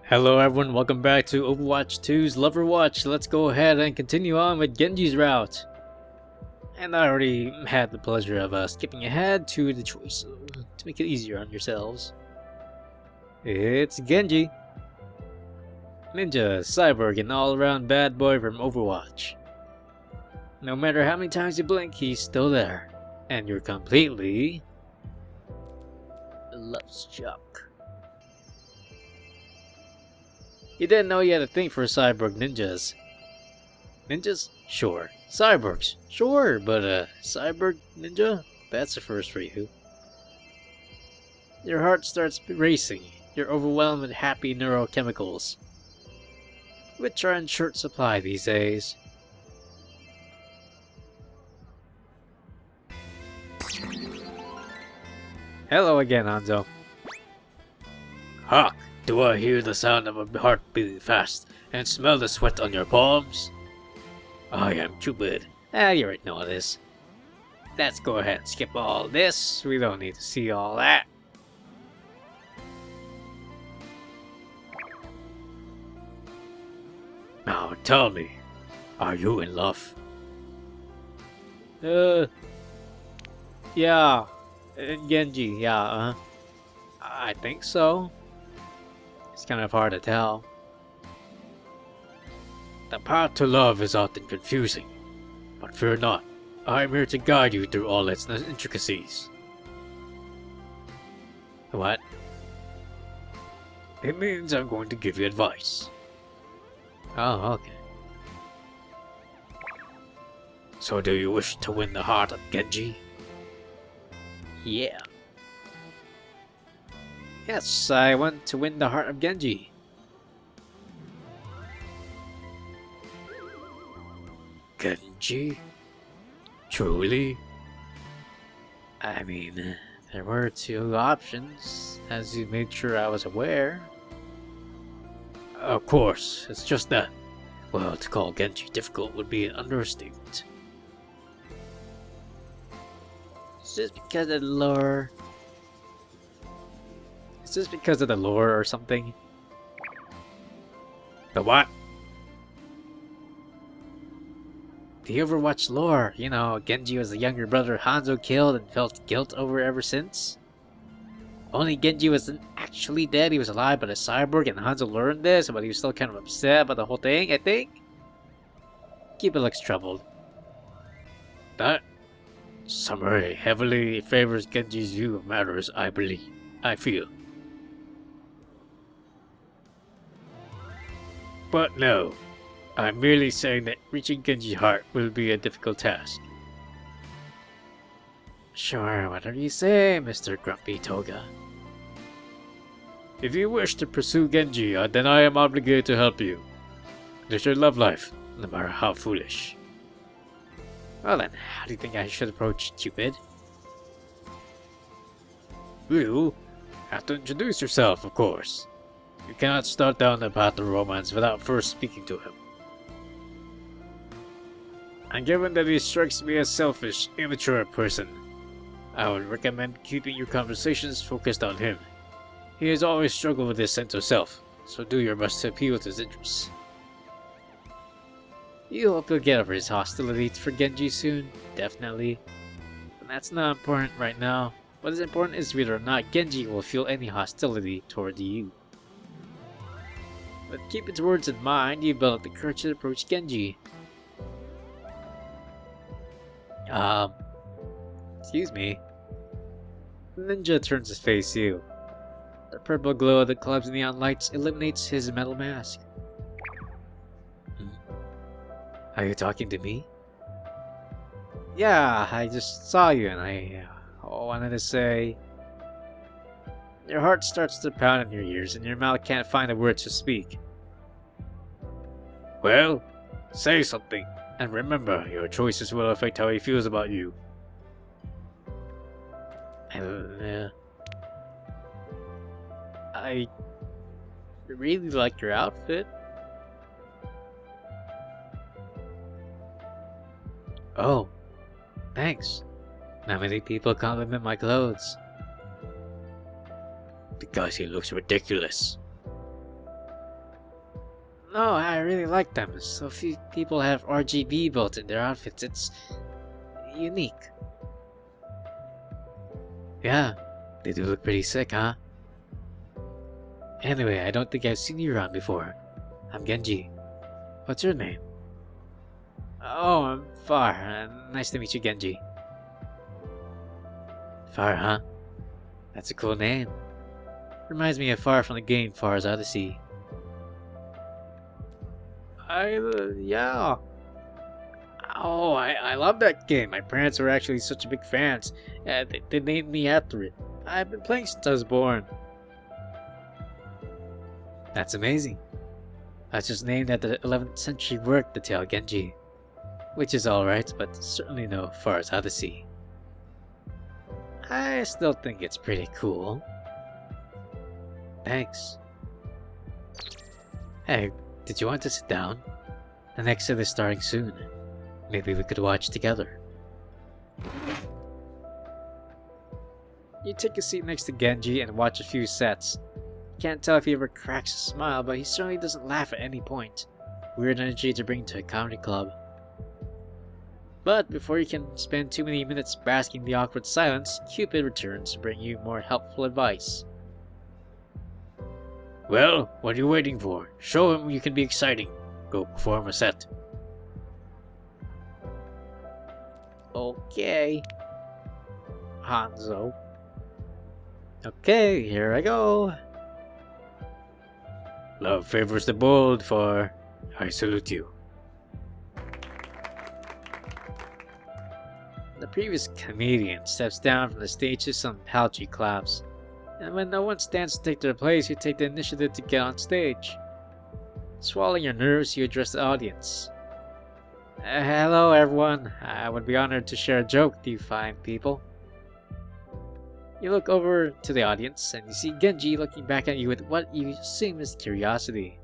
Hello everyone, welcome back to Overwatch 2's LoverWatch. Let's go ahead and continue on with Genji's route. And I already had the pleasure of skipping ahead to the choice to make it easier on yourselves. It's Genji. Ninja, cyborg, and all-around bad boy from Overwatch. No matter how many times you blink, he's still there. And you're completely... love-struck. You didn't know you had a thing for cyborg ninjas. Ninjas? Sure. Cyborgs? Sure, but cyborg ninja? That's a first for you. Your heart starts racing. You're overwhelmed with happy neurochemicals, which are in short supply these days. Hello again, Hanzo. Hawk! Do I hear the sound of a heart beating fast and smell the sweat on your palms? I am Cupid. You already know this. Let's go ahead and skip all this. We don't need to see all that. Now tell me, are you in love? Yeah. Genji, yeah, I think so. It's kind of hard to tell. The path to love is often confusing, but fear not. I am here to guide you through all its intricacies. What? It means I'm going to give you advice. Oh, okay. So do you wish to win the heart of Genji? Yeah. Yes, I want to win the heart of Genji. Genji? Truly? I mean, there were two options, as you made sure I was aware. Of course, it's just that, well, to call Genji difficult would be an understatement. It's just because of the lore. Is this because of the lore or something? The what? The Overwatch lore. You know, Genji was the younger brother Hanzo killed and felt guilt over ever since. Only Genji wasn't actually dead, he was alive but a cyborg, and Hanzo learned this, but he was still kind of upset about the whole thing, I think? Cupid looks troubled. That summary heavily favors Genji's view of matters, I feel. But no, I'm merely saying that reaching Genji's heart will be a difficult task. Sure, whatever you say, Mr. Grumpy Toga. If you wish to pursue Genji, then I am obligated to help you. It is your love life, no matter how foolish. Well then, how do you think I should approach Cupid? You have to introduce yourself, of course. You cannot start down the path of romance without first speaking to him. And given that he strikes me as selfish, immature person, I would recommend keeping your conversations focused on him. He has always struggled with his sense of self, so do your best to appeal to his interests. You hope he'll get over his hostility for Genji soon, definitely. But that's not important right now. What is important is whether or not Genji will feel any hostility toward you. With Cupid's words in mind, you develop the courage to approach Genji. Excuse me. The ninja turns his face to you. The purple glow of the club's neon lights illuminates his metal mask. Are you talking to me? Yeah, I just saw you and I wanted to say... Your heart starts to pound in your ears and your mouth can't find the words to speak. Well, say something, and remember, your choices will affect how he feels about you. I really like your outfit. Oh, thanks. Not many people compliment my clothes. Because he looks ridiculous. know, I really like them. So few people have RGB built in their outfits. It's unique. Yeah, they do look pretty sick, huh? Anyway, I don't think I've seen you around before. I'm Genji. What's your name? Oh, I'm Far. Nice to meet you, Genji. Far, huh? That's a cool name. Reminds me of Far from the game Far's Odyssey. Yeah. Oh, I love that game. My parents were actually such big fans. They named me after it. I've been playing since I was born. That's amazing. I was just named after the 11th century work, The Tale Genji. Which is alright, but certainly no Far's Odyssey. I still think it's pretty cool. Thanks. Hey, did you want to sit down? The next set is starting soon. Maybe we could watch together. You take a seat next to Genji and watch a few sets. Can't tell if he ever cracks a smile, but he certainly doesn't laugh at any point. Weird energy to bring to a comedy club. But before you can spend too many minutes basking in the awkward silence, Cupid returns to bring you more helpful advice. Well, what are you waiting for? Show him you can be exciting. Go perform a set. Okay. Hanzo. Okay, here I go. Love favors the bold, for I salute you. The previous comedian steps down from the stage to some pouchy claps, and when no one stands to take their place, you take the initiative to get on stage. Swallowing your nerves, you address the audience. Hello everyone, I would be honored to share a joke with you fine people. You look over to the audience, and you see Genji looking back at you with what you assume is curiosity.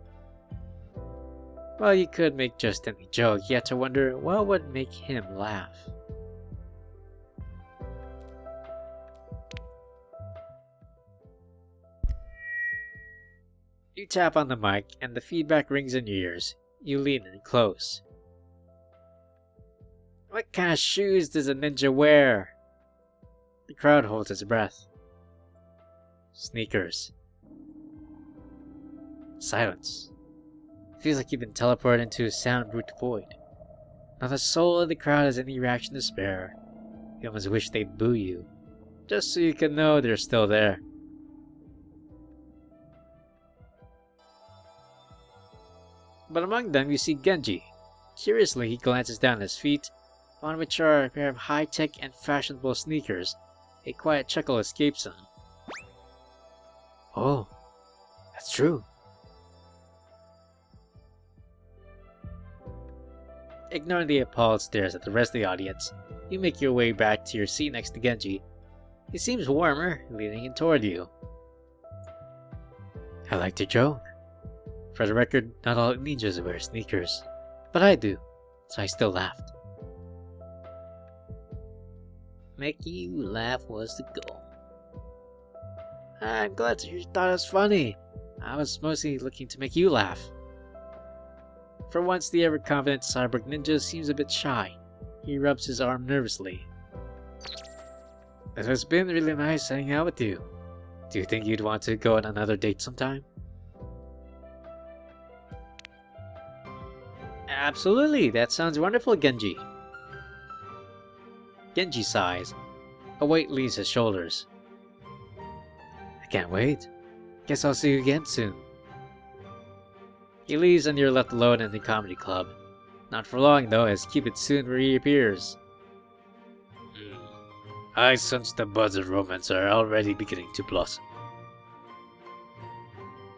While you could make just any joke, you have to wonder what would make him laugh. You tap on the mic, and the feedback rings in your ears. You lean in close. What kind of shoes does a ninja wear? The crowd holds its breath. Sneakers. Silence. Feels like you've been teleported into a sound-root void. Not a soul in the crowd has any reaction to spare. You almost wish they'd boo you, just so you can know they're still there. But among them you see Genji. Curiously, he glances down at his feet, on which are a pair of high-tech and fashionable sneakers. A quiet chuckle escapes him. Oh, that's true. Ignoring the appalled stares at the rest of the audience, you make your way back to your seat next to Genji. He seems warmer, leaning in toward you. I liked your joke. For the record, not all ninjas wear sneakers, but I do, so I still laughed. Make you laugh was the goal. I'm glad you thought it was funny. I was mostly looking to make you laugh. For once, the ever-confident cyborg ninja seems a bit shy. He rubs his arm nervously. It has been really nice hanging out with you. Do you think you'd want to go on another date sometime? Absolutely, that sounds wonderful, Genji. Genji sighs. A weight leaves his shoulders. I can't wait. Guess I'll see you again soon. He leaves and you're left alone in the comedy club. Not for long though, as Cupid soon reappears. I sense the buds of romance are already beginning to blossom.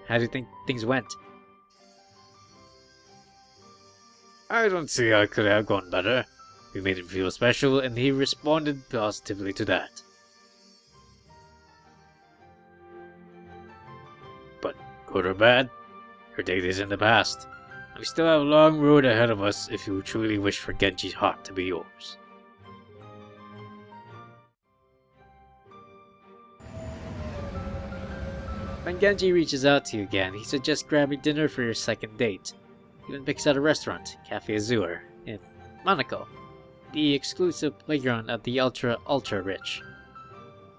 How do you think things went? I don't see how it could have gone better. We made him feel special, and he responded positively to that. But good or bad, her date is in the past. We still have a long road ahead of us if you truly wish for Genji's heart to be yours. When Genji reaches out to you again, he suggests grabbing dinner for your second date. even picks out a restaurant, Cafe Azur, in Monaco, the exclusive playground of the ultra rich.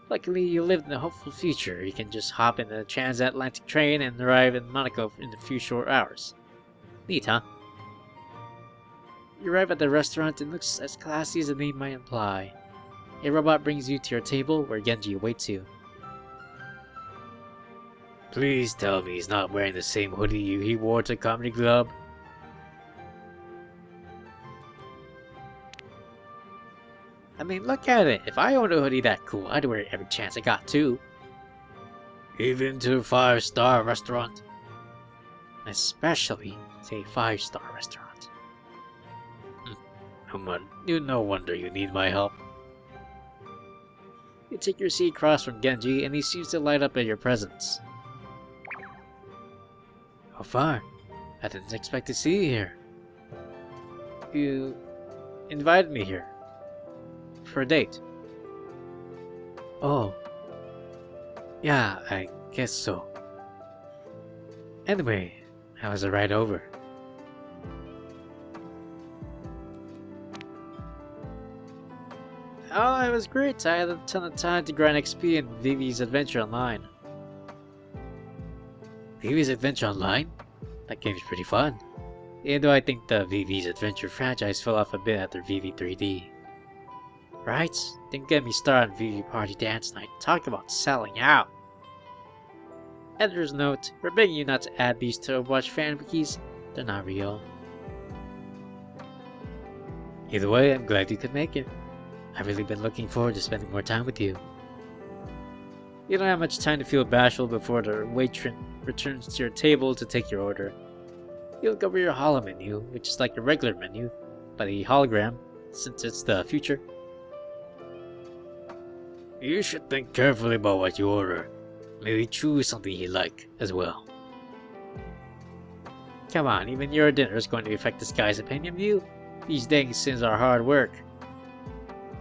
Luckily, you live in a hopeful future. You can just hop in a transatlantic train and arrive in Monaco in a few short hours. Neat, huh? You arrive at the restaurant and it looks as classy as the name might imply. A robot brings you to your table where Genji awaits you. Please tell me he's not wearing the same hoodie he wore to Comedy Club. I mean, look at it. If I owned a hoodie that cool, I'd wear it every chance I got to. Even to a 5-star restaurant. Especially to a 5-star restaurant. No wonder you need my help. You take your seat across from Genji, and he seems to light up at your presence. How far? I didn't expect to see you here. You invited me here. For a date. Oh. Yeah, I guess so. Anyway, how was the ride over? Oh, it was great. I had a ton of time to grind XP in Vivi's Adventure Online. Vivi's Adventure Online? That game's pretty fun. Even though I think the Vivi's Adventure franchise fell off a bit after Vivi 3D. Right? Didn't get me started on Vivi Party Dance Night. Talk about selling out! Editor's note, we're begging you not to add these to Overwatch fan wikis. They're not real. Either way, I'm glad you could make it. I've really been looking forward to spending more time with you. You don't have much time to feel bashful before the waitress returns to your table to take your order. You look over your holo menu, which is like a regular menu, but a hologram, since it's the future. You should think carefully about what you order. Maybe choose something you like, as well. Come on, even your dinner is going to affect this guy's opinion of you? These dang sins are hard work.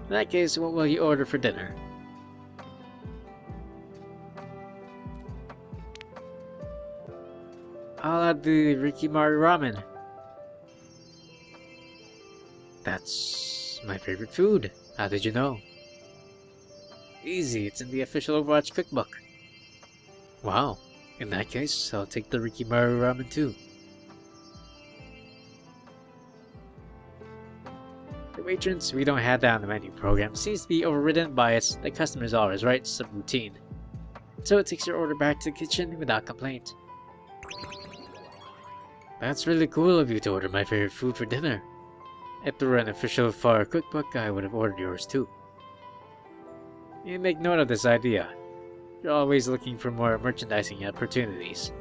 In that case, what will you order for dinner? I'll have the Rikimaru ramen. That's my favorite food. How did you know? Easy, it's in the official Overwatch cookbook. Wow, in that case, I'll take the Rikimaru ramen too. The waitress, we don't have that on the menu program, seems to be overridden by its the customer's always right subroutine. So it takes your order back to the kitchen without complaint. That's really cool of you to order my favorite food for dinner. If there were an official far cookbook, I would have ordered yours too. You make note of this idea. You're always looking for more merchandising opportunities.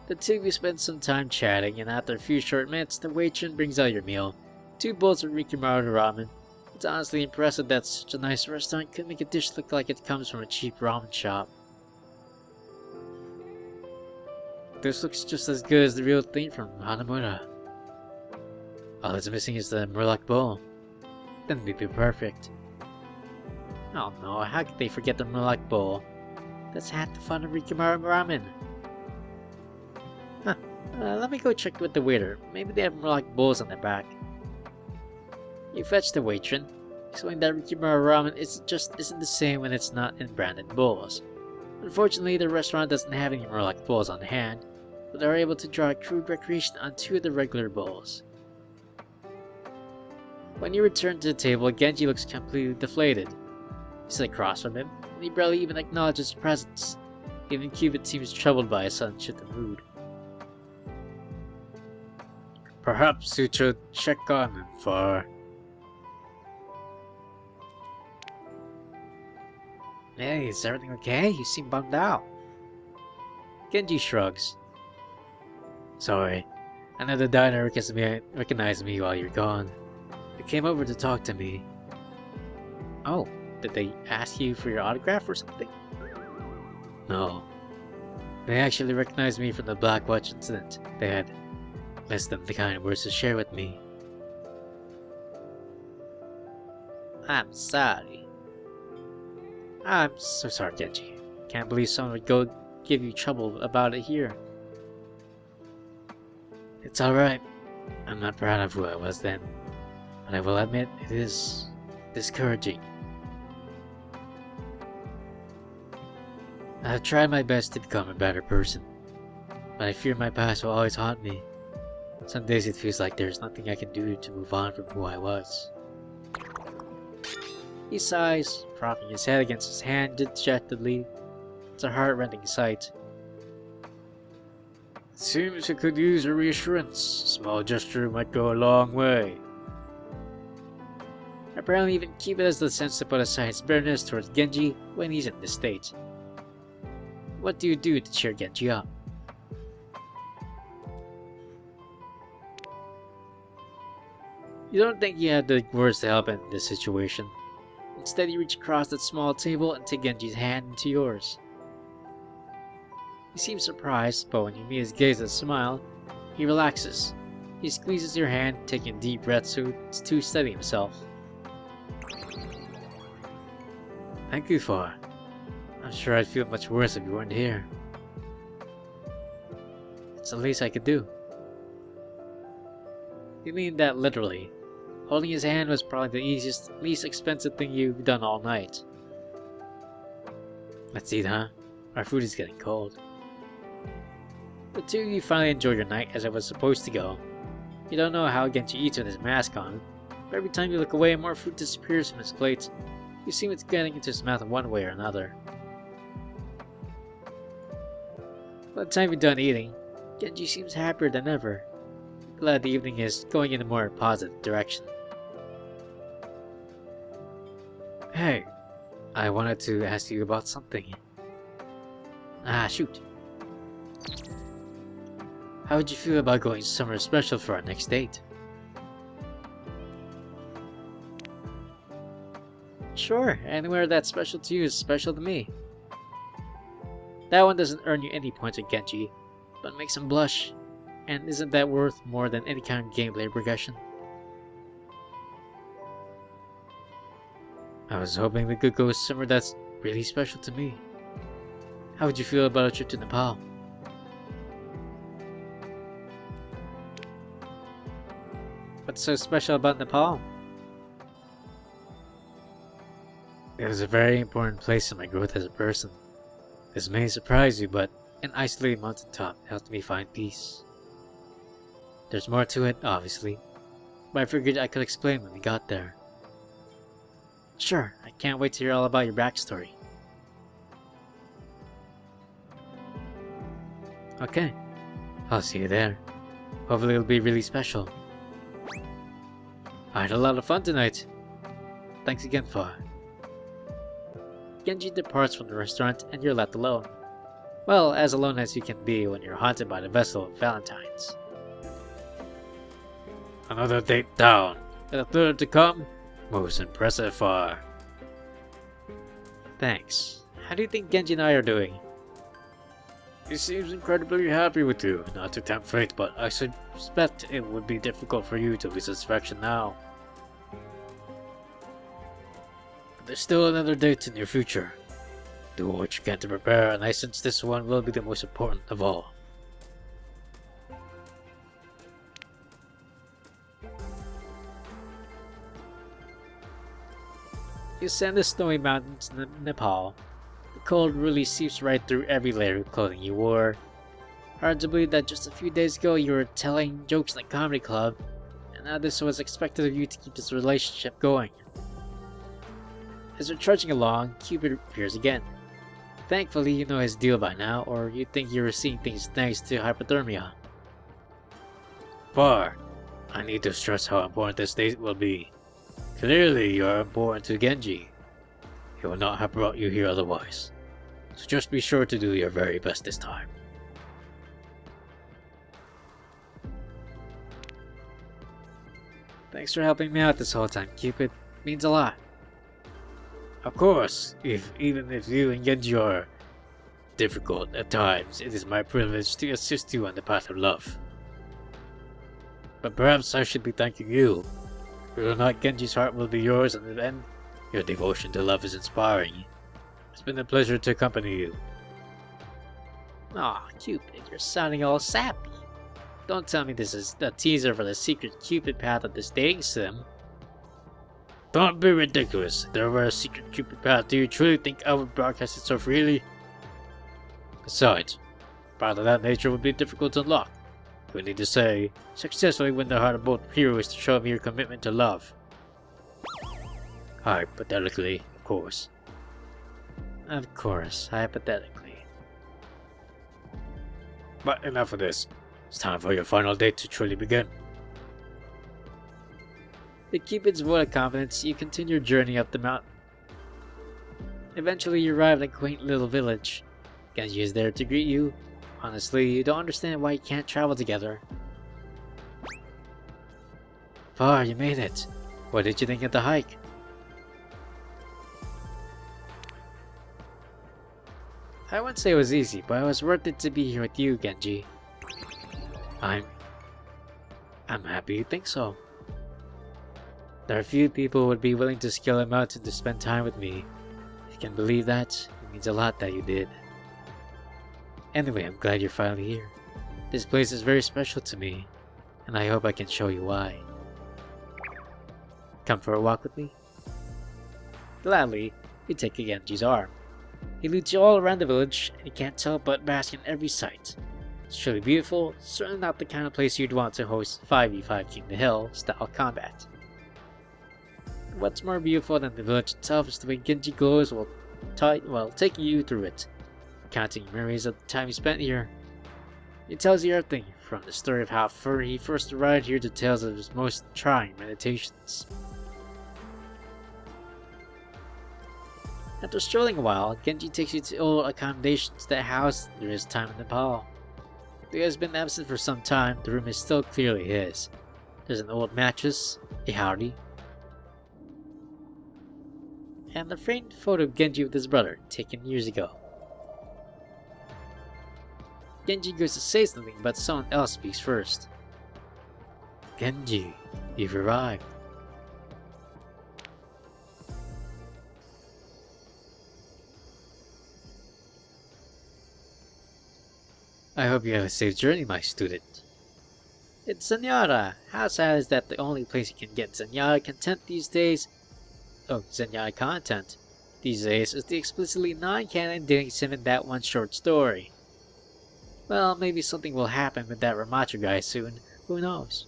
The two of you spend some time chatting, and after a few short minutes, the waitress brings out your meal. 2 bowls of Rikimaru ramen. It's honestly impressive that such a nice restaurant could make a dish look like it comes from a cheap ramen shop. This looks just as good as the real thing from Hanamura. All that's missing is the Murloc bowl. Then we'd be perfect. Oh no, how could they forget the Murloc bowl? That's half the fun of Rikimaru ramen. Huh, let me go check with the waiter. Maybe they have Murloc bowls on their back. You fetch the waitress, explain that Rikimaru ramen isn't the same when it's not in branded bowls. Unfortunately, the restaurant doesn't have any Murloc bowls on hand, but they're able to draw a crude recreation on 2 of the regular bowls. When you return to the table, Genji looks completely deflated. You sit across from him, and he barely even acknowledges your presence. Even Cupid seems troubled by his sudden shift in mood. Perhaps you should check on him for... Hey, is everything okay? You seem bummed out. Genji shrugs. Sorry, another diner recognized me while you're gone. They came over to talk to me. Oh, did they ask you for your autograph or something? No. They actually recognized me from the Blackwatch incident. They had less than the kind words to share with me. I'm sorry. I'm so sorry, Genji. Can't believe someone would go give you trouble about it here. It's alright. I'm not proud of who I was then, but I will admit it is discouraging. I have tried my best to become a better person, but I fear my past will always haunt me. Some days it feels like there's nothing I can do to move on from who I was. He sighs, propping his head against his hand dejectedly. It's a heart-rending sight. It seems I could use a reassurance. A small gesture might go a long way. Apparently even Cupid has the sense to put aside his bitterness towards Genji when he's in this state. What do you do to cheer Genji up? You don't think you have the words to help in this situation. Instead, you reach across that small table and take Genji's hand into yours. He seems surprised, but when you meet his gaze and smile, he relaxes. He squeezes your hand, taking deep breaths to steady himself. Thank you, Far. I'm sure I'd feel much worse if you weren't here. It's the least I could do. You mean that literally. Holding his hand was probably the easiest, least expensive thing you've done all night. Let's eat, huh? Our food is getting cold. The two of you finally enjoy your night as it was supposed to go. You don't know how Genji eats with his mask on, but every time you look away, more food disappears from his plate. You see what's getting into his mouth one way or another. By the time you're done eating, Genji seems happier than ever. Glad the evening is going in a more positive direction. Hey, I wanted to ask you about something. Shoot. How would you feel about going somewhere special for our next date? Sure, anywhere that's special to you is special to me. That one doesn't earn you any points at Genji, but makes him blush. And isn't that worth more than any kind of gameplay progression? I was hoping we could go somewhere that's really special to me. How would you feel about a trip to Nepal? What's so special about Nepal? It was a very important place in my growth as a person. This may surprise you, but an isolated mountaintop helped me find peace. There's more to it, obviously, but I figured I could explain when we got there. Sure, I can't wait to hear all about your backstory. Okay, I'll see you there. Hopefully it'll be really special. I had a lot of fun tonight. Thanks again, Fa. Genji departs from the restaurant and you're left alone. Well, as alone as you can be when you're haunted by the vessel of Valentine's. Another date down, and a third to come? Most impressive, Far. Thanks. How do you think Genji and I are doing? He seems incredibly happy with you, not to tempt fate, but I suspect it would be difficult for you to lose his affection now. But there's still another date in your future. Do what you can to prepare, and I sense this one will be the most important of all. You ascend the snowy mountains in Nepal. The cold really seeps right through every layer of clothing you wore. Hard to believe that just a few days ago you were telling jokes in a comedy club, and now this was expected of you to keep this relationship going. As you're trudging along, Cupid appears again. Thankfully, you know his deal by now, or you'd think you were seeing things thanks to hypothermia. Far, I need to stress how important this date will be. Clearly, you are important to Genji. He will not have brought you here otherwise. So just be sure to do your very best this time. Thanks for helping me out this whole time, Cupid. Means a lot. Of course, even if you and Genji are difficult at times, it is my privilege to assist you on the path of love. But perhaps I should be thanking you. Whether or not Genji's heart will be yours in the end, your devotion to love is inspiring. It's been a pleasure to accompany you. Aw, Cupid, you're sounding all sappy. Don't tell me this is a teaser for the secret Cupid path of this dating sim. Don't be ridiculous. If there were a secret Cupid path, do you truly think I would broadcast it so freely? Besides, a path of that nature would be difficult to unlock. You would need to say, successfully win the heart of both heroes to show me your commitment to love. Hypothetically, of course. Of course, hypothetically. But enough of this. It's time for your final date to truly begin. With Cupid's vote of confidence, you continue your journey up the mountain. Eventually, you arrive at a quaint little village. Genji is there to greet you. Honestly, you don't understand why you can't travel together. Far, you made it. What did you think of the hike? I wouldn't say it was easy, but it was worth it to be here with you, Genji. I'm happy you think so. There are few people who would be willing to scale a mountain to spend time with me. If you can believe that, it means a lot that you did. Anyway, I'm glad you're finally here. This place is very special to me, and I hope I can show you why. Come for a walk with me? Gladly, you take Genji's arm. He leads you all around the village, and you can't tell but bask in every sight. It's truly beautiful, certainly not the kind of place you'd want to host 5v5 King the Hill style combat. What's more beautiful than the village itself is the way Genji glows while taking you through it, recounting memories of the time you spent here. It tells you everything, from the story of how he first arrived here to tales of his most trying meditations. After strolling a while, Genji takes you to old accommodations that house during his time in Nepal. Though he has been absent for some time, the room is still clearly his. There's an old mattress, a howdy, and a framed photo of Genji with his brother, taken years ago. Genji goes to say something, but someone else speaks first. Genji, you've arrived. I hope you have a safe journey, my student. It's Zenyatta! How sad is that the only place you can get Zenyatta content these days? Oh, Zenyatta content. These days is the explicitly non-canon dating sim in that one short story. Well, maybe something will happen with that Ramacho guy soon. Who knows?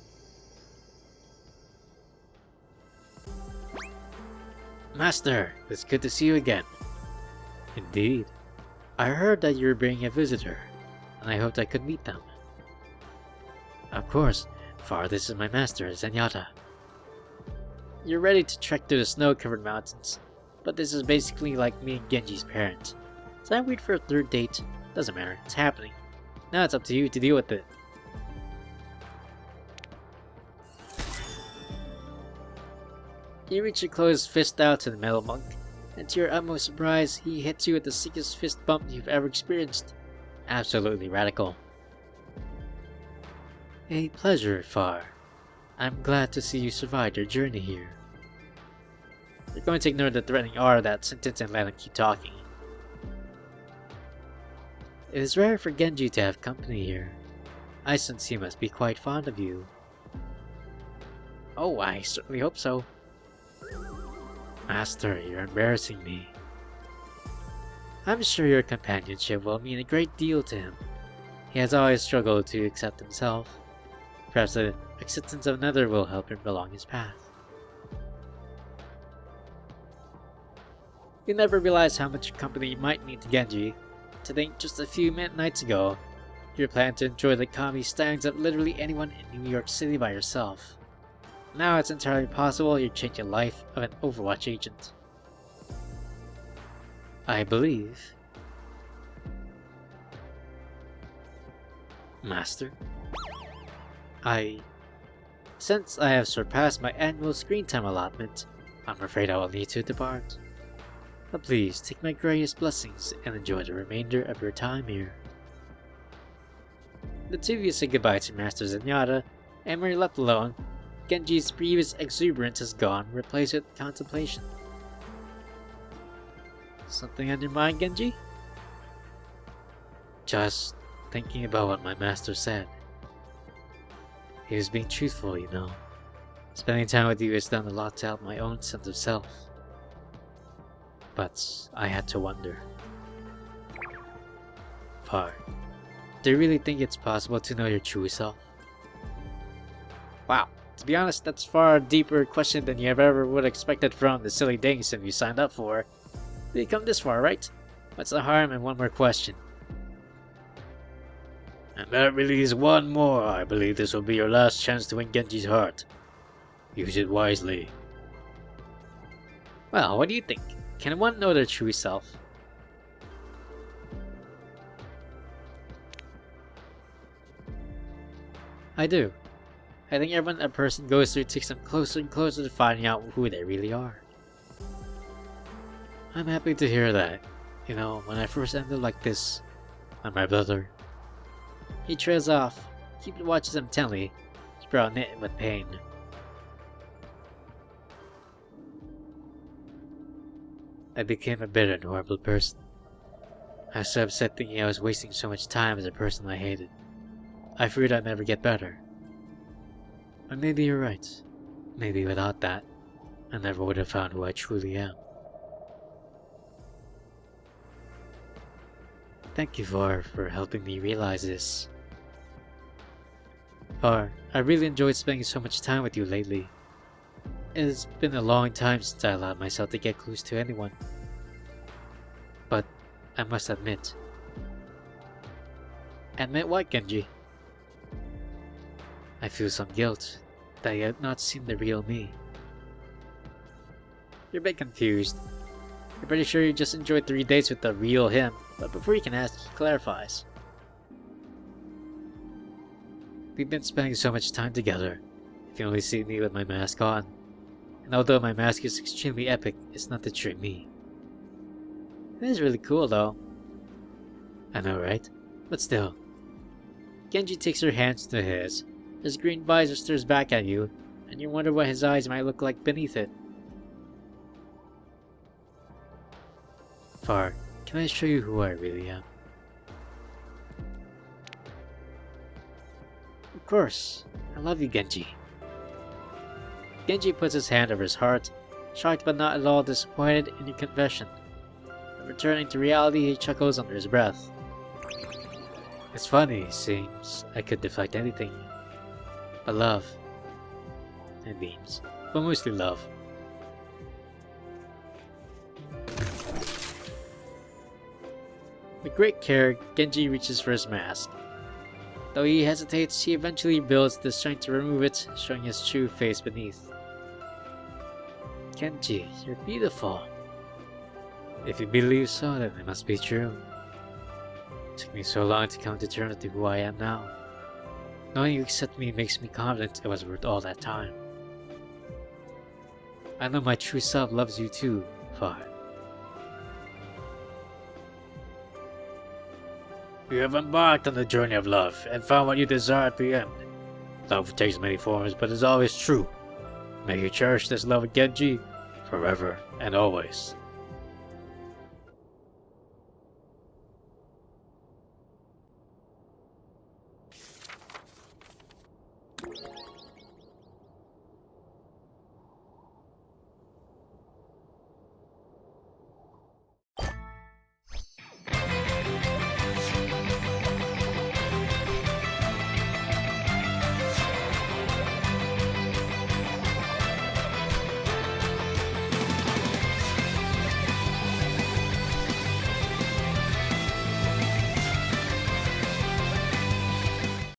Master, it's good to see you again. Indeed. I heard that you were bringing a visitor, and I hoped I could meet them. Of course, for this is my master, Zenyatta. You're ready to trek through the snow-covered mountains, but this is basically like me and Genji's parent. So I wait for a third date. Doesn't matter, it's happening. Now it's up to you to deal with it. You reach your closed fist out to the metal monk, and to your utmost surprise, he hits you with the sickest fist bump you've ever experienced. Absolutely radical. A pleasure, Far. I'm glad to see you survived your journey here. You're going to ignore the threatening R of that sentence and let him keep talking. It is rare for Genji to have company here. I sense he must be quite fond of you. Oh, I certainly hope so. Master, you're embarrassing me. I'm sure your companionship will mean a great deal to him. He has always struggled to accept himself. Perhaps the acceptance of another will help him along his path. You never realize how much company you might mean to Genji. To think just a few nights ago, you planned to enjoy the comedy stylings of literally anyone in New York City by yourself. Now it's entirely possible you change the life of an Overwatch agent. I believe. Master? Since I have surpassed my annual screen time allotment, I'm afraid I will need to depart. But please take my greatest blessings and enjoy the remainder of your time here. The two of you say goodbye to Master Zenyatta, and when you're left alone, Genji's previous exuberance is gone, replaced with contemplation. Something on your mind, Genji? Just thinking about what my master said. He was being truthful, you know. Spending time with you has done a lot to help my own sense of self. But I had to wonder. Far, do you really think it's possible to know your true self? Wow, to be honest, that's far deeper question than you ever would have expected from the silly dating sim you signed up for. You come this far, right? What's the harm in one more question? And that really is one more. I believe this will be your last chance to win Genji's heart. Use it wisely. Well, what do you think? Can one know their true self? I do. I think everyone a person goes through takes them closer and closer to finding out who they really are. I'm happy to hear that. You know, when I first ended like this, on my brother, he trails off, Cupid watches him intently, his brow knit with pain. I became a bitter and horrible person. I was so upset thinking I was wasting so much time as a person I hated. I feared I'd never get better. But maybe you're right. Maybe without that, I never would have found who I truly am. Thank you, Var, for helping me realize this. Var, I really enjoyed spending so much time with you lately. It's been a long time since I allowed myself to get close to anyone. But I must admit. Admit what, Genji? I feel some guilt that you have not seen the real me. You're a bit confused. You're pretty sure you just enjoyed 3 dates with the real him, but before you can ask, he clarifies. We've been spending so much time together. If you only see me with my mask on. And although my mask is extremely epic, it's not the true me. It is really cool though. I know, right? But still. Genji takes her hands to his. His green visor stares back at you, and you wonder what his eyes might look like beneath it. Far, can I show you who I really am? Of course. I love you, Genji. Genji puts his hand over his heart, shocked but not at all disappointed in your confession. And returning to reality, he chuckles under his breath. It's funny, it seems. I could deflect anything. But love. And beams. But mostly love. With great care, Genji reaches for his mask. Though he hesitates, he eventually builds the strength to remove it, showing his true face beneath. Genji, you're beautiful. If you believe so, then it must be true. It took me so long to come to terms with who I am now. Knowing you accept me makes me confident it was worth all that time. I know my true self loves you too, Far. You have embarked on the journey of love and found what you desire at the end. Love takes many forms, but is always true. May you cherish this love with Genji forever and always.